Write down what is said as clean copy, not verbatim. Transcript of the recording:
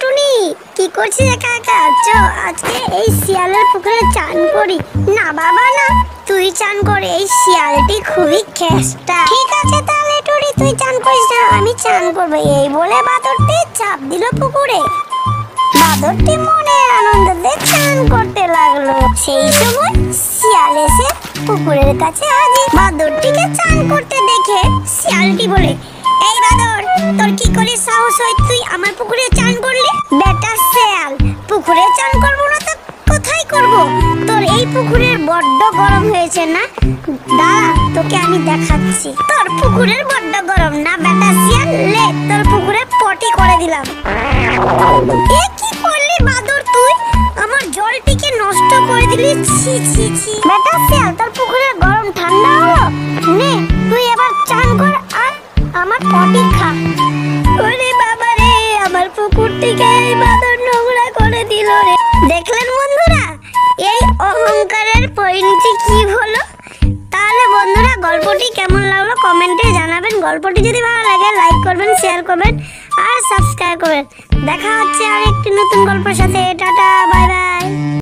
টুনি কি করছিস একা একা? চো আজকে এই শিয়ালের পুকুরে চান করি। না বাবা না, তুই চান করে, এই শিয়ালটি খুবই খেস্টা। ঠিক আছে তাহলে টুনি তুই চান করিস না, আমি চান করবো। এই বলে বাদরটি চাপ দিল পুকুরে। বাদরটি মনে আনন্দে চান করতে লাগলো। সেই সময় শিয়াল এসে পুকুরের কাছে হাজির। বাদরটিকে চান করতে দেখে শিয়ালটি বলে, এই বাদর, তোর কি করে সাহস হয় তুই আমার পুকুরে চান করলি? বেটা শিয়াল, পুকুরে চান করবো না তো কোথায় করব? তোর এই পুকুরের বড্ড গরম হয়েছে না, দাঁড়া তোকে আমি দেখাচ্ছি। তোর পুকুরের বড্ড গরম না বেটা শিয়াল, লে তোর পুকুরে পটি করে দিলাম। এ কি করলি বাদর তুই? আমার জলটিকে নষ্ট করে দিলি, ছি ছি ছি। বেটা শিয়াল, তোর পুকুরের গরম ঠান্ডা হলো, নে তুই এবার চান কর আর আমার পটি খা। ওরে বাবা রে, আমার পুকুরটিকে এই বাদর নোংরা করে দিল রে। দেখলেন বন্ধুরা, এই অহংকারের পরিণতি কি হলো? তাহলে বন্ধুরা গল্পটি কেমন লাগলো কমেন্টে জানাবেন। গল্পটি যদি ভালো লাগে লাইক করবেন, শেয়ার করবেন আর সাবস্ক্রাইব করবেন। দেখা হচ্ছে আর একটি নতুন গল্পের সাথে। Tata, bye bye.